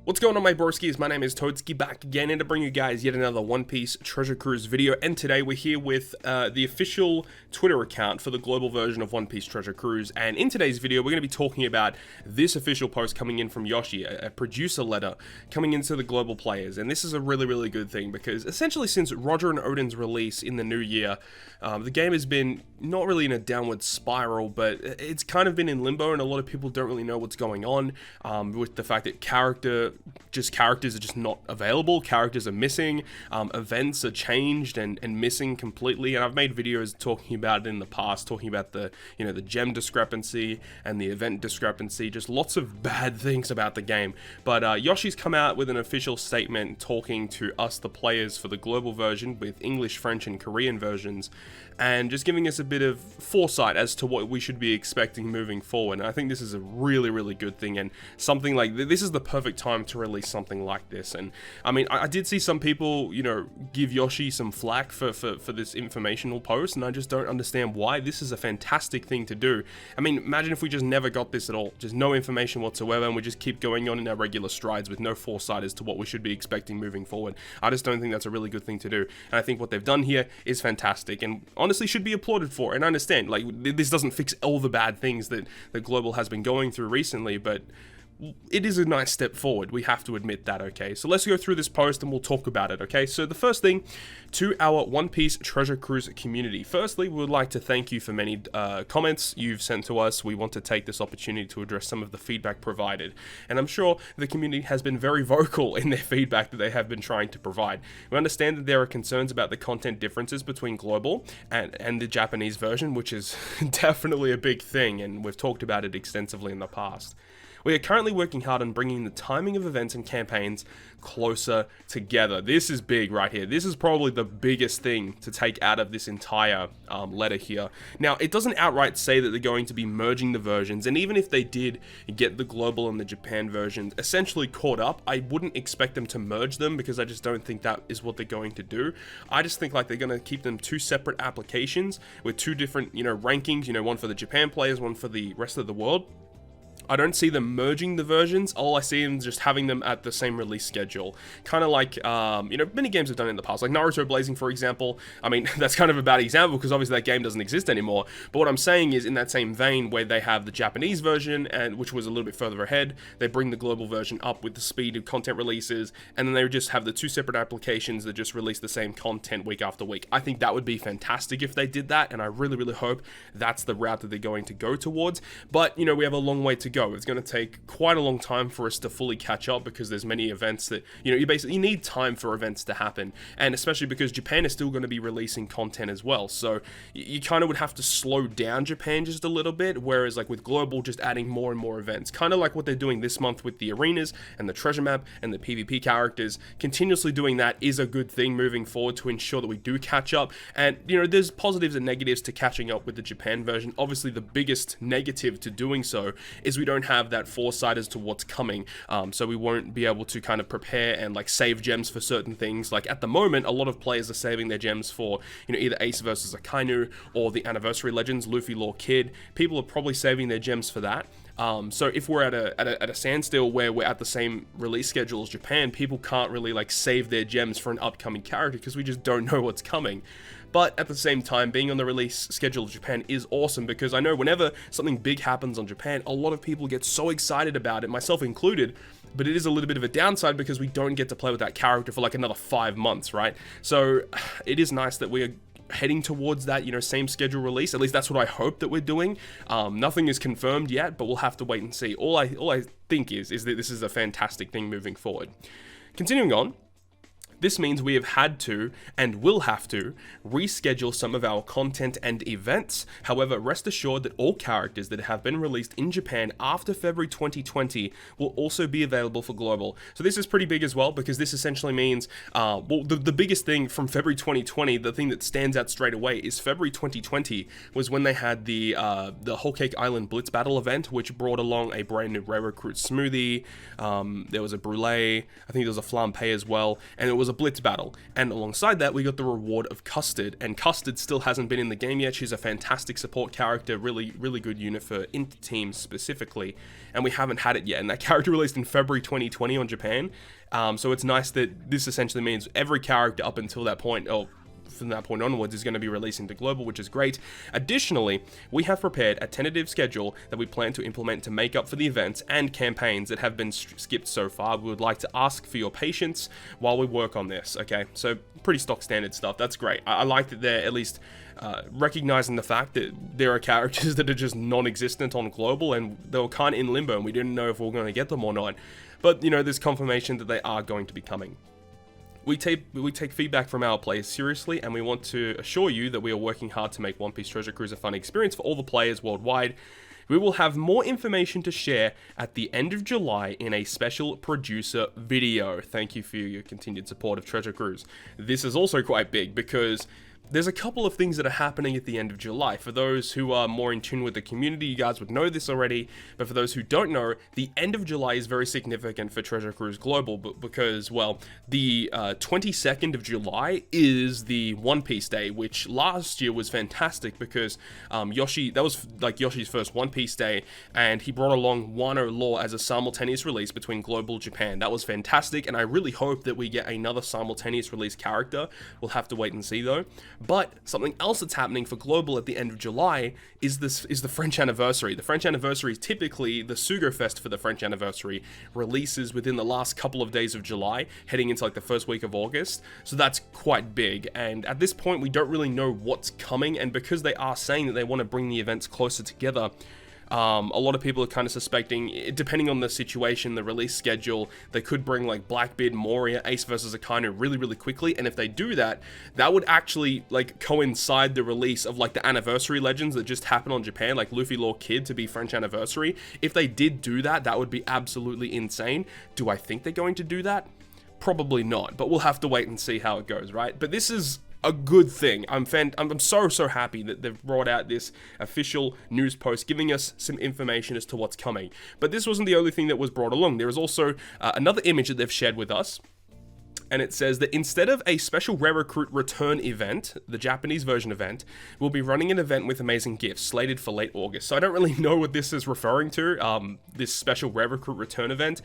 What's going on, my broskiis? My name is Toadskii, back again and to bring you guys yet another One Piece Treasure Cruise video. And today we're here with the official Twitter account for the global version of One Piece Treasure Cruise. And in today's video, we're going to be talking about this official post coming in from Yoshi, a producer letter coming into the global players. And this is a really good thing because essentially since Roger and Odin's release in the new year, the game has been not really in a downward spiral, but it's kind of been in limbo, and a lot of people don't really know what's going on with the fact that characters are just not available, characters are missing, events are changed and missing completely. And I've made videos talking about it in the past, talking about the gem discrepancy and the event discrepancy, just lots of bad things about the game. But Yoshi's come out with an official statement talking to us, the players, for the global version with English, French and Korean versions, and just giving us a bit of foresight as to what we should be expecting moving forward. And I think this is a really good thing, and something like this is the perfect time to release something like this. And I mean, I did see some people, give Yoshi some flack for this informational post, and I just don't understand why. This is a fantastic thing to do. I mean, imagine if we just never got this at all, just no information whatsoever, and we just keep going on in our regular strides with no foresight as to what we should be expecting moving forward. I just don't think that's a really good thing to do, and I think what they've done here is fantastic, and honestly should be applauded for. And I understand, like, this doesn't fix all the bad things that Global has been going through recently, but it is a nice step forward. We have to admit that, okay? So let's go through this post and we'll talk about it, okay? So the first thing, to our One Piece Treasure Cruise community. Firstly, we would like to thank you for many comments you've sent to us. We want to take this opportunity to address some of the feedback provided. And I'm sure the community has been very vocal in their feedback that they have been trying to provide. We understand that there are concerns about the content differences between global and the Japanese version, which is definitely a big thing, and we've talked about it extensively in the past. We are currently working hard on bringing the timing of events and campaigns closer together. This is big right here. This is probably the biggest thing to take out of this entire letter here. Now, it doesn't outright say that they're going to be merging the versions, and even if they did get the global and the Japan versions essentially caught up, I wouldn't expect them to merge them because I just don't think that is what they're going to do. I just think like they're going to keep them two separate applications with two different, rankings, one for the Japan players, one for the rest of the world. I don't see them merging the versions. All I see them just having them at the same release schedule. Kind of like, many games have done it in the past. Like Naruto Blazing, for example. I mean, that's kind of a bad example because obviously that game doesn't exist anymore. But what I'm saying is, in that same vein, where they have the Japanese version, and which was a little bit further ahead, they bring the global version up with the speed of content releases, and then they just have the two separate applications that just release the same content week after week. I think that would be fantastic if they did that, and I really hope that's the route that they're going to go towards. But, we have a long way to go. It's going to take quite a long time for us to fully catch up because there's many events that, you need time for events to happen. And especially because Japan is still going to be releasing content as well. So you kind of would have to slow down Japan just a little bit. Whereas like with Global, just adding more and more events, kind of like what they're doing this month with the arenas and the treasure map and the PvP characters. Continuously doing that is a good thing moving forward to ensure that we do catch up. And, there's positives and negatives to catching up with the Japan version. Obviously, the biggest negative to doing so is we don't have that foresight as to what's coming, so we won't be able to kind of prepare and like save gems for certain things. Like at the moment, a lot of players are saving their gems for either Ace versus Akainu or the Anniversary Legends, Luffy Law Kid. People are probably saving their gems for that. So if we're at a standstill where we're at the same release schedule as Japan, people can't really like save their gems for an upcoming character because we just don't know what's coming. But at the same time, being on the release schedule of Japan is awesome because I know whenever something big happens on Japan, a lot of people get so excited about it, myself included. But it is a little bit of a downside because we don't get to play with that character for like another 5 months, right? So it is nice that we are heading towards that, same schedule release. At least that's what I hope that we're doing. Nothing is confirmed yet, but we'll have to wait and see. All I think is that this is a fantastic thing moving forward. Continuing on. This means we have had to, and will have to, reschedule some of our content and events. However, rest assured that all characters that have been released in Japan after February 2020 will also be available for global. So this is pretty big as well, because this essentially means, the biggest thing from February 2020, the thing that stands out straight away, is February 2020 was when they had the Whole Cake Island Blitz Battle event, which brought along a brand new Rare Recruit Smoothie. There was a Brulee, I think there was a Flampe as well, and it was was a blitz battle, and alongside that we got the reward of Custard, and Custard still hasn't been in the game yet. She's a fantastic support character, really good unit for inter teams specifically, and we haven't had it yet, and that character released in February 2020 on Japan. So it's nice that this essentially means every character up until that point, or from that point onwards, is going to be releasing to global, which is great. Additionally, we have prepared a tentative schedule that we plan to implement to make up for the events and campaigns that have been skipped so far. We would like to ask for your patience while we work on this. Okay, so pretty stock standard stuff. That's great. I like that they're at least recognizing the fact that there are characters that are just non-existent on global, and they were kind of in limbo, and we didn't know if we were going to get them or not. But, you know, there's confirmation that they are going to be coming. We take feedback from our players seriously, and we want to assure you that we are working hard to make One Piece Treasure Cruise a fun experience for all the players worldwide. We will have more information to share at the end of July in a special producer video. Thank you for your continued support of Treasure Cruise. This is also quite big because there's a couple of things that are happening at the end of July. For those who are more in tune with the community, you guys would know this already, but for those who don't know, the end of July is very significant for Treasure Cruise Global, because, well, the 22nd of July is the One Piece Day, which last year was fantastic because Yoshi, that was like Yoshi's first One Piece Day, and he brought along Wano Law as a simultaneous release between Global Japan. That was fantastic, and I really hope that we get another simultaneous release character. We'll have to wait and see though. But something else that's happening for Global at the end of July is the French anniversary. The French anniversary is typically the Sugo Fest for the French anniversary releases within the last couple of days of July, heading into like the first week of August. So that's quite big. And at this point, we don't really know what's coming. And because they are saying that they want to bring the events closer together, a lot of people are kind of suspecting, depending on the situation, the release schedule, they could bring like Blackbeard, Moria, Ace versus Akainu really quickly, and if they do that, that would actually like coincide the release of like the anniversary legends that just happened on Japan, like Luffy Law Kid to be French anniversary. If they did do that, that would be absolutely insane. Do I think they're going to do that? Probably not, but we'll have to wait and see how it goes, right? But this is a good thing. I'm so happy that they've brought out this official news post giving us some information as to what's coming. But this wasn't the only thing that was brought along. There is also another image that they've shared with us, and it says that instead of a special rare recruit return event, the Japanese version event, we'll be running an event with amazing gifts slated for late August. So I don't really know what this is referring to, this special rare recruit return event.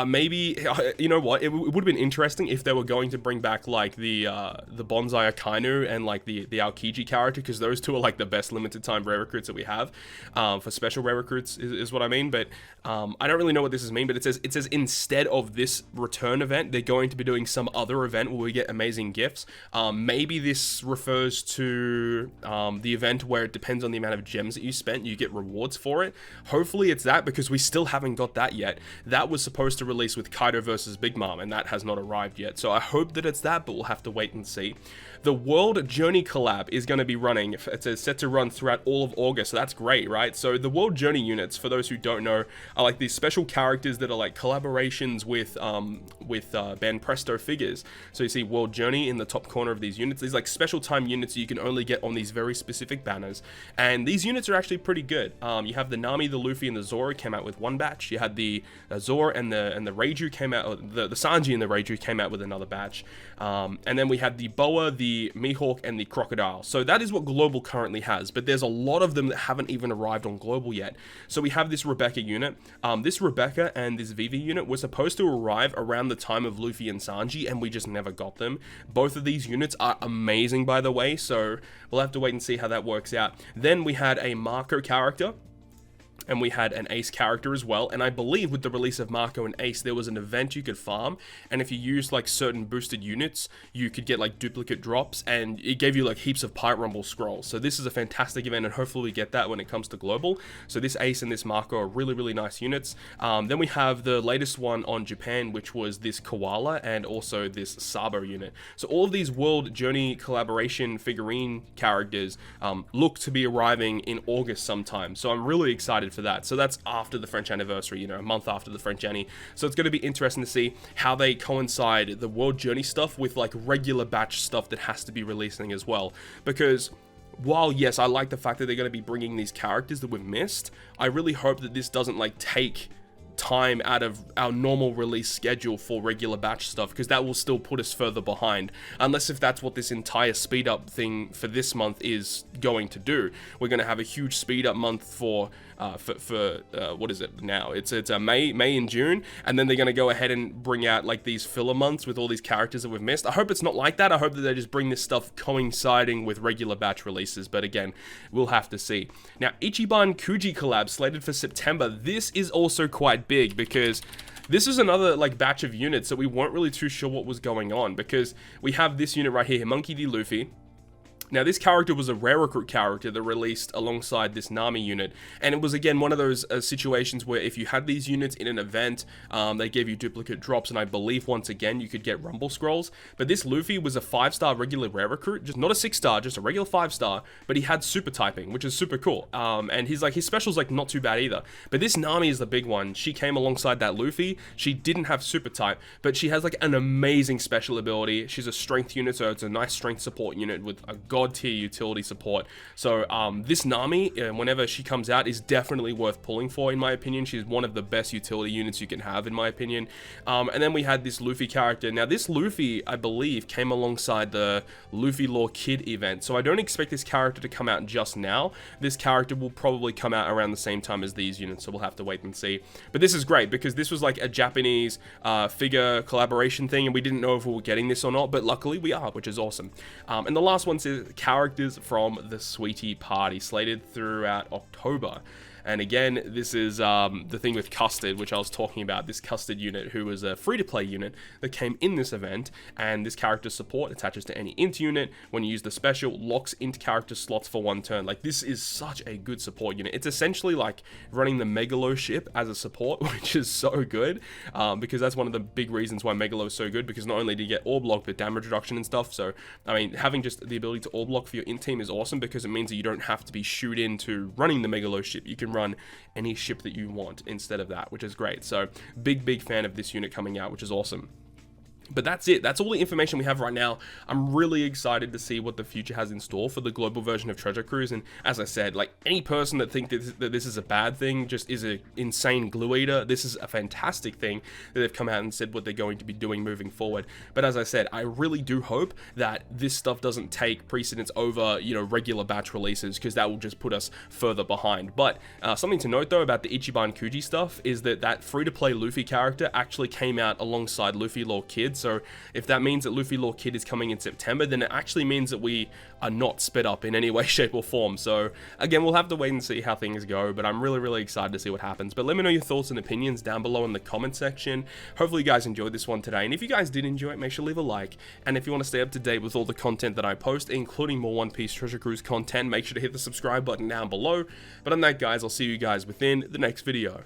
Maybe, you know what, it would have been interesting if they were going to bring back like the Bonsai Akainu and like the Aokiji character, because those two are like the best limited time rare recruits that we have for special rare recruits is what I mean. But I don't really know what this is mean, but it says instead of this return event, they're going to be doing some other event where we get amazing gifts. Maybe this refers to the event where it depends on the amount of gems that you spent, you get rewards for it. Hopefully it's that, because we still haven't got that yet. That was supposed to release with Kaido versus Big Mom, and that has not arrived yet. So I hope that it's that, but we'll have to wait and see. The World Journey collab is going to be running. It's set to run throughout all of August, so that's great, right? So the World Journey units, for those who don't know, are like these special characters that are like collaborations with Ben Presto figures. So you see World Journey in the top corner of these units. These like special time units you can only get on these very specific banners, and these units are actually pretty good. You have the Nami, the Luffy, and the Zoro came out with one batch. You had the Zoro and the Reiju came out, or the Sanji and the Reiju came out with another batch, and then we had the Boa, the Mihawk, and the Crocodile. So that is what Global currently has, but there's a lot of them that haven't even arrived on Global yet. So we have this Rebecca unit. This Rebecca and this Vivi unit were supposed to arrive around the time of Luffy and Sanji, and we just never got them. Both of these units are amazing, by the way, so we'll have to wait and see how that works out. Then we had a Marco character, and we had an Ace character as well, and I believe with the release of Marco and Ace, there was an event you could farm, and if you used like certain boosted units, you could get like duplicate drops, and it gave you like heaps of Pirate Rumble scrolls. So this is a fantastic event, and hopefully we get that when it comes to Global. So this Ace and this Marco are really nice units. Then we have the latest one on Japan, which was this Koala and also this Sabo unit. So all of these World Journey collaboration figurine characters look to be arriving in August sometime. So I'm really excited for that. So that's after the French anniversary, you know, a month after the French Annie. So it's going to be interesting to see how they coincide the World Journey stuff with like regular batch stuff that has to be releasing as well. Because while yes, I like the fact that they're going to be bringing these characters that we've missed, I really hope that this doesn't like take time out of our normal release schedule for regular batch stuff, because that will still put us further behind, unless if that's what this entire speed up thing for this month is going to do. We're going to have a huge speed up month for what is it now? It's May and June, and then they're going to go ahead and bring out like these filler months with all these characters that we've missed. I hope it's not like that. I hope that they just bring this stuff coinciding with regular batch releases, but again, we'll have to see. Now, Ichiban Kuji collab slated for September. This is also quite big, because this is another like batch of units that we weren't really too sure what was going on, because we have this unit right here, Monkey D. Luffy. Now, this character was a rare recruit character that released alongside this Nami unit, and it was again one of those situations where if you had these units in an event, they gave you duplicate drops, and I believe once again you could get Rumble Scrolls. But this Luffy was a 5-star regular rare recruit, just not a 6-star, just a regular 5-star, but he had super typing, which is super cool. And his special's like not too bad either. But this Nami is the big one. She came alongside that Luffy. She didn't have super type, but she has like an amazing special ability. She's a strength unit, so it's a nice strength support unit with a god tier utility support. So this Nami, whenever she comes out, is definitely worth pulling for, in my opinion. She's one of the best utility units you can have, in my opinion. And then we had this Luffy character. Now, this Luffy, I believe, came alongside the Luffy Law Kid event, so I don't expect this character to come out just now. This character will probably come out around the same time as these units, so we'll have to wait and see. But this is great, because this was like a Japanese figure collaboration thing, and we didn't know if we were getting this or not, but luckily we are, which is awesome. And the last one says characters from the Sweetie Party, slated throughout October. And again, this is the thing with Custard, which I was talking about, this Custard unit, who was a free-to-play unit that came in this event, and this character support attaches to any int unit. When you use the special, locks into character slots for 1 turn. Like, this is such a good support unit. It's essentially like running the Megalo ship as a support, which is so good, because that's one of the big reasons why Megalo is so good, because not only do you get orb block, but damage reduction and stuff. So, I mean, having just the ability to orb block for your int team is awesome, because it means that you don't have to be shoot into running the Megalo ship. You can run any ship that you want instead of that, which is great. So big fan of this unit coming out, which is awesome. But that's it. That's all the information we have right now. I'm really excited to see what the future has in store for the global version of Treasure Cruise. And as I said, like, any person that thinks that this is a bad thing just is an insane glue eater. This is a fantastic thing that they've come out and said what they're going to be doing moving forward. But as I said, I really do hope that this stuff doesn't take precedence over, you know, regular batch releases, because that will just put us further behind. But something to note though about the Ichiban Kuji stuff is that free-to-play Luffy character actually came out alongside Luffy Law Kid. So if that means that Luffy Law Kid is coming in September, then it actually means that we are not sped up in any way, shape, or form. So again, we'll have to wait and see how things go, but I'm really excited to see what happens. But let me know your thoughts and opinions down below in the comment section. Hopefully you guys enjoyed this one today, and if you guys did enjoy it, make sure to leave a like. And if you want to stay up to date with all the content that I post, including more One Piece Treasure Cruise content, make sure to hit the subscribe button down below. But on that, guys, I'll see you guys within the next video.